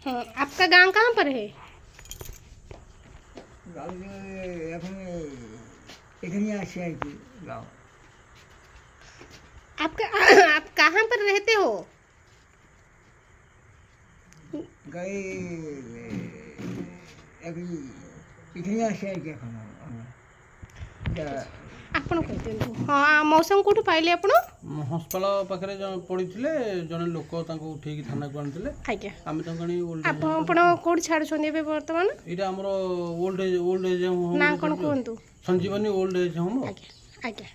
हाँ, आपका गांव कहाँ पर है? গাঁও এখন এখানে আসি আর কি গাঁও आपका आप कहाँ पर रहते हो? গায়ে এখন এখানে আসি আর কি এখন আমরা ଆପଣ କହିଦିଅନ୍ତୁ। ହଁ ମଉସାଙ୍କୁ କେଉଁଠୁ ପାଇଲେ ଆପଣ? ହସ୍ପିଟାଲ ପାଖରେ ପଡ଼ିଥିଲେ ଜଣେ ଲୋକ ତାଙ୍କୁ ଉଠେଇକି ଥାନାକୁ ଆଣିଥିଲେ। ଆଜ୍ଞା। ଆମେ ତାଙ୍କୁ ଆଣି ଓଲ୍ଡ ଆପଣ କେଉଁଠି ଛାଡ଼ୁଛନ୍ତି ଏବେ ବର୍ତ୍ତମାନ? ଏଇଟା ଆମର ଓଲ୍ଡ ଏଜ୍ ହୋମ୍ ନା କ'ଣ କୁହନ୍ତୁ? ସଞ୍ଜୀବନୀ ଓଲ୍ଡ ଏଜ୍ ହୋମ୍। ଆଜ୍ଞା ଆଜ୍ଞା।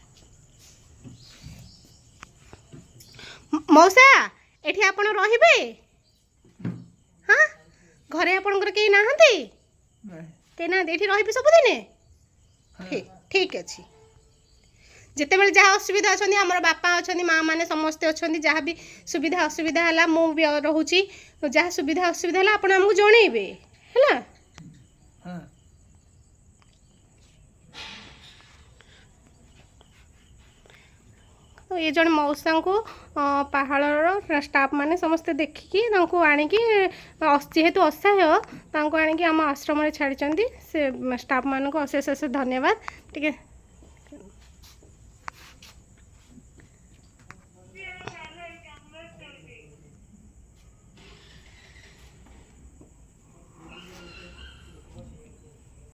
ମଉସା ଏଠି ଆପଣ ରହିବେ? ହଁ ଘରେ ଆପଣଙ୍କର କେହି ନାହାନ୍ତି? କେହି ନାହାନ୍ତି, ଏଠି ରହିବେ ସବୁଦିନେ? ଠିକ୍ ଅଛି। ଯେତେବେଳେ ଯାହା ଅସୁବିଧା ଅଛନ୍ତି, ଆମର ବାପା ଅଛନ୍ତି, ମା ମାନେ ସମସ୍ତେ ଅଛନ୍ତି, ଯାହା ବି ସୁବିଧା ଅସୁବିଧା ହେଲା ମୁଁ ବି ରହୁଛି, ଯାହା ସୁବିଧା ଅସୁବିଧା ହେଲା ଆପଣ ଆମକୁ ଜଣେଇବେ ହେଲା। হ্যাঁ ତ ଏ ଜଣେ ମଉସାଙ୍କୁ ପାହାଳର ଷ୍ଟାଫ୍ ମାନେ ସମସ୍ତେ ଦେଖିକି ତାଙ୍କୁ ଆଣିକି ଯେହେତୁ ଅସହାୟ ତାଙ୍କୁ ଆଣିକି ଆମ ଆଶ୍ରମରେ ଛାଡ଼ିଛନ୍ତି। ସେ ଷ୍ଟାଫ୍ ମାନଙ୍କୁ ଅଶେଷ ଅଶେଷ ଧନ୍ୟବାଦ। ଟିକେ